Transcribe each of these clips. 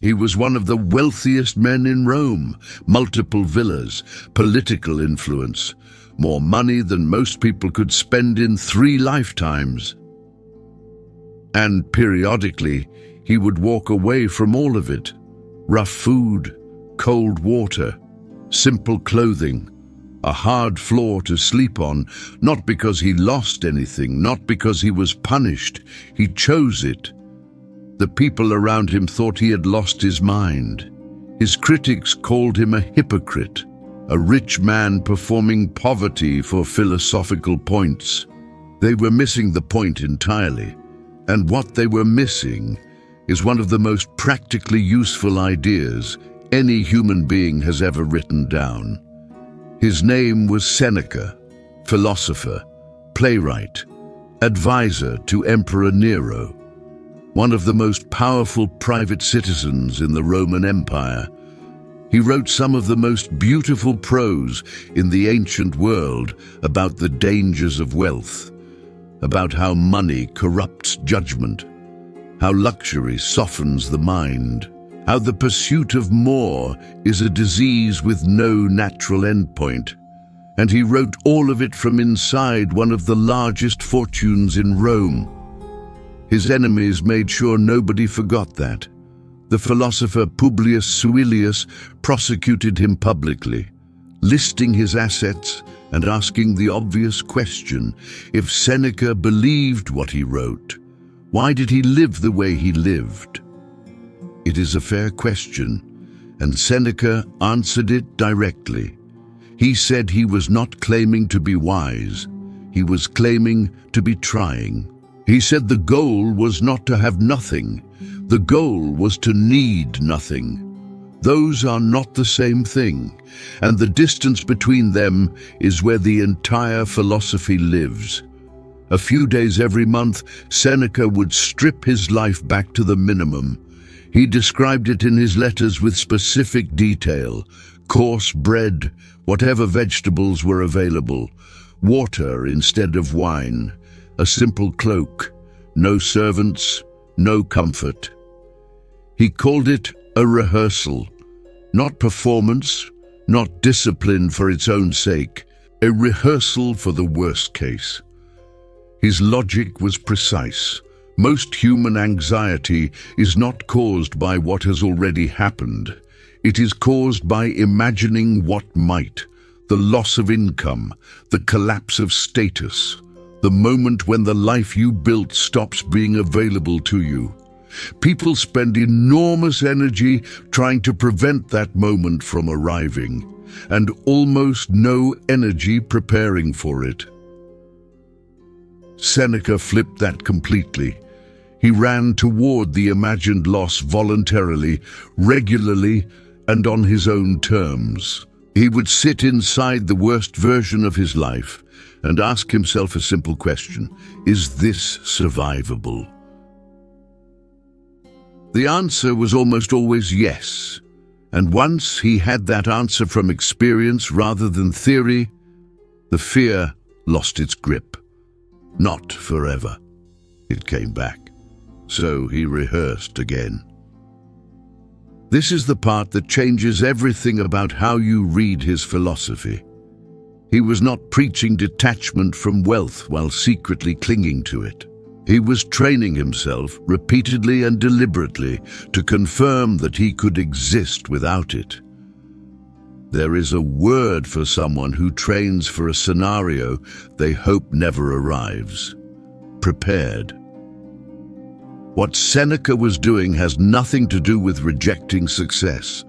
He was one of the wealthiest men in Rome, multiple villas, political influence, more money than most people could spend in 3 lifetimes. And periodically, he would walk away from all of it. Rough food, cold water, simple clothing, a hard floor to sleep on, not because he lost anything, not because he was punished. He chose it. The people around him thought he had lost his mind. His critics called him a hypocrite, a rich man performing poverty for philosophical points. They were missing the point entirely, and what they were missing is one of the most practically useful ideas any human being has ever written down. His name was Seneca, philosopher, playwright, advisor to Emperor Nero, one of the most powerful private citizens in the Roman Empire. He wrote some of the most beautiful prose in the ancient world about the dangers of wealth, about how money corrupts judgment, how luxury softens the mind, how the pursuit of more is a disease with no natural endpoint. And he wrote all of it from inside one of the largest fortunes in Rome. His enemies made sure nobody forgot that. The philosopher Publius Suilius prosecuted him publicly, listing his assets and asking the obvious question: if Seneca believed what he wrote, why did he live the way he lived? It is a fair question, and Seneca answered it directly. He said he was not claiming to be wise, he was claiming to be trying. He said the goal was not to have nothing, the goal was to need nothing. Those are not the same thing, and the distance between them is where the entire philosophy lives. A few days every month, Seneca would strip his life back to the minimum. He described it in his letters with specific detail: coarse bread, whatever vegetables were available, water instead of wine, a simple cloak, no servants, no comfort. He called it a rehearsal, not performance, not discipline for its own sake, a rehearsal for the worst case. His logic was precise. Most human anxiety is not caused by what has already happened. It is caused by imagining what might, the loss of income, the collapse of status, the moment when the life you built stops being available to you. People spend enormous energy trying to prevent that moment from arriving, and almost no energy preparing for it. Seneca flipped that completely. He ran toward the imagined loss voluntarily, regularly, and on his own terms. He would sit inside the worst version of his life and ask himself a simple question: is this survivable? The answer was almost always yes, and once he had that answer from experience rather than theory, the fear lost its grip. Not forever. It came back. So he rehearsed again. This is the part that changes everything about how you read his philosophy. He was not preaching detachment from wealth while secretly clinging to it. He was training himself repeatedly and deliberately to confirm that he could exist without it. There is a word for someone who trains for a scenario they hope never arrives: prepared. What Seneca was doing has nothing to do with rejecting success,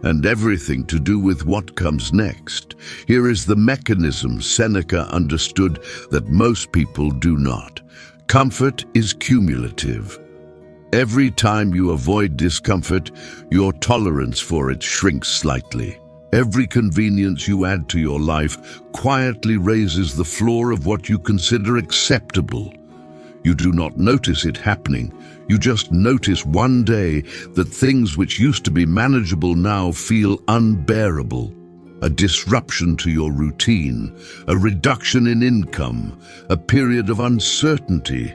and everything to do with what comes next. Here is the mechanism Seneca understood that most people do not. Comfort is cumulative. Every time you avoid discomfort, your tolerance for it shrinks slightly. Every convenience you add to your life quietly raises the floor of what you consider acceptable. You do not notice it happening. You just notice one day that things which used to be manageable now feel unbearable. A disruption to your routine, a reduction in income, a period of uncertainty.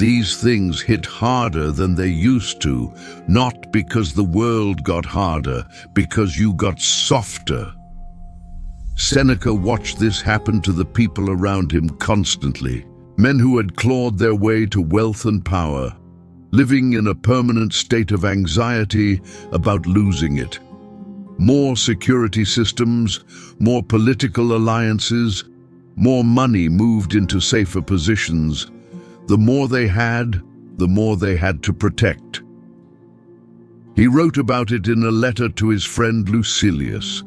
These things hit harder than they used to, not because the world got harder, because you got softer. Seneca watched this happen to the people around him constantly. Men who had clawed their way to wealth and power, living in a permanent state of anxiety about losing it. More security systems, more political alliances, more money moved into safer positions. The more they had, the more they had to protect. He wrote about it in a letter to his friend Lucilius.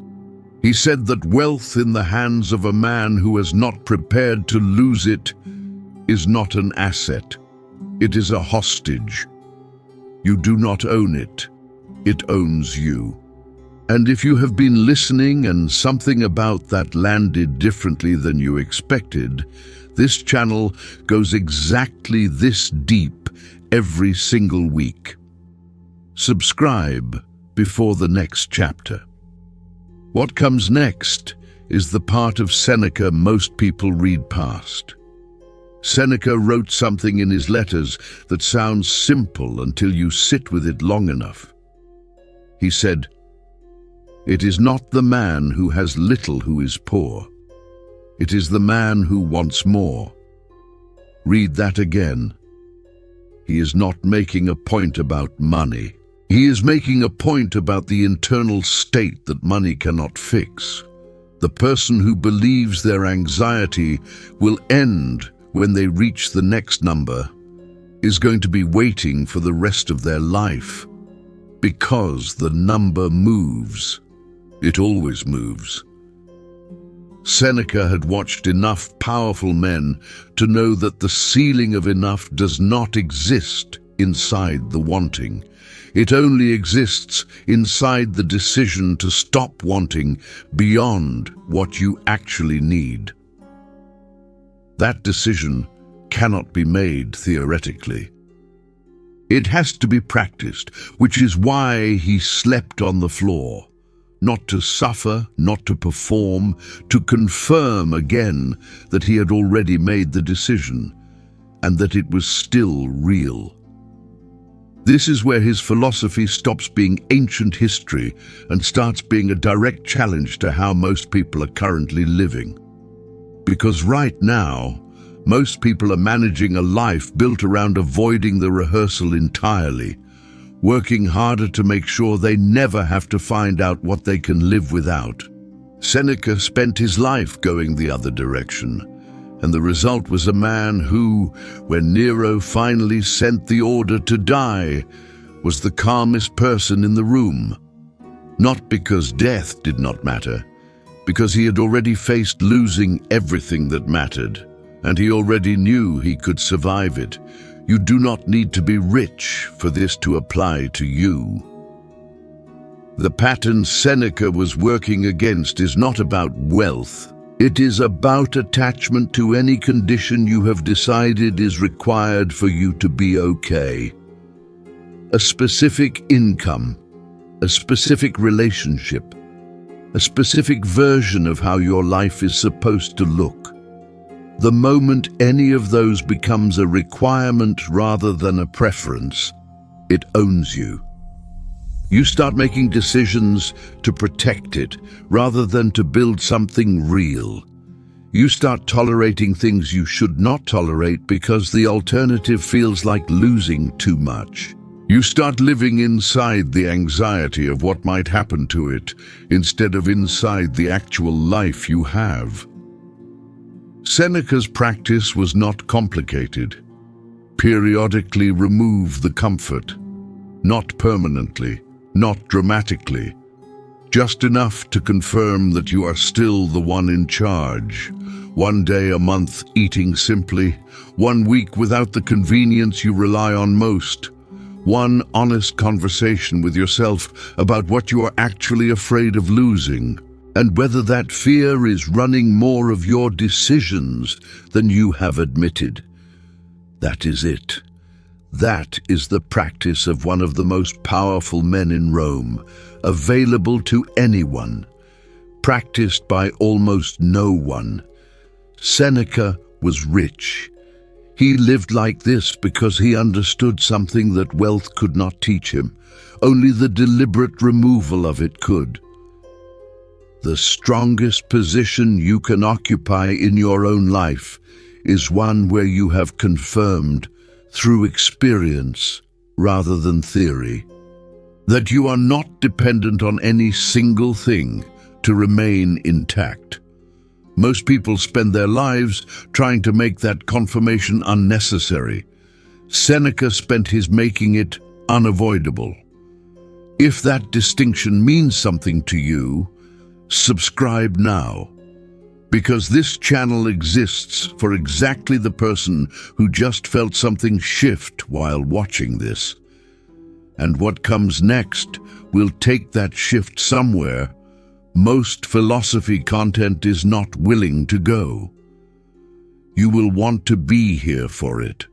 He said that wealth in the hands of a man who is not prepared to lose it is not an asset. It is a hostage. You do not own it. It owns you. And if you have been listening and something about that landed differently than you expected, this channel goes exactly this deep every single week. Subscribe before the next chapter. What comes next is the part of Seneca most people read past. Seneca wrote something in his letters that sounds simple until you sit with it long enough. He said, "It is not the man who has little who is poor. It is the man who wants more." Read that again. He is not making a point about money. He is making a point about the internal state that money cannot fix. The person who believes their anxiety will end when they reach the next number is going to be waiting for the rest of their life, because the number moves. It always moves. Seneca had watched enough powerful men to know that the ceiling of enough does not exist inside the wanting. It only exists inside the decision to stop wanting beyond what you actually need. That decision cannot be made theoretically. It has to be practiced, which is why he slept on the floor. Not to suffer, not to perform, to confirm again that he had already made the decision, and that it was still real. This is where his philosophy stops being ancient history and starts being a direct challenge to how most people are currently living. Because right now, most people are managing a life built around avoiding the rehearsal entirely, working harder to make sure they never have to find out what they can live without. Seneca spent his life going the other direction, and the result was a man who, when Nero finally sent the order to die, was the calmest person in the room. Not because death did not matter, because he had already faced losing everything that mattered, and he already knew he could survive it. You do not need to be rich for this to apply to you. The pattern Seneca was working against is not about wealth. It is about attachment to any condition you have decided is required for you to be okay. A specific income, a specific relationship, a specific version of how your life is supposed to look. The moment any of those becomes a requirement rather than a preference, it owns you. You start making decisions to protect it rather than to build something real. You start tolerating things you should not tolerate because the alternative feels like losing too much. You start living inside the anxiety of what might happen to it instead of inside the actual life you have. Seneca's practice was not complicated. Periodically remove the comfort. Not permanently, not dramatically. Just enough to confirm that you are still the one in charge. One day a month eating simply. 1 week without the convenience you rely on most. One honest conversation with yourself about what you are actually afraid of losing, and whether that fear is running more of your decisions than you have admitted. That is it. That is the practice of one of the most powerful men in Rome, available to anyone, practiced by almost no one. Seneca was rich. He lived like this because he understood something that wealth could not teach him. Only the deliberate removal of it could. The strongest position you can occupy in your own life is one where you have confirmed, through experience rather than theory, that you are not dependent on any single thing to remain intact. Most people spend their lives trying to make that confirmation unnecessary. Seneca spent his making it unavoidable. If that distinction means something to you, subscribe now, because this channel exists for exactly the person who just felt something shift while watching this. And what comes next will take that shift somewhere most philosophy content is not willing to go. You will want to be here for it.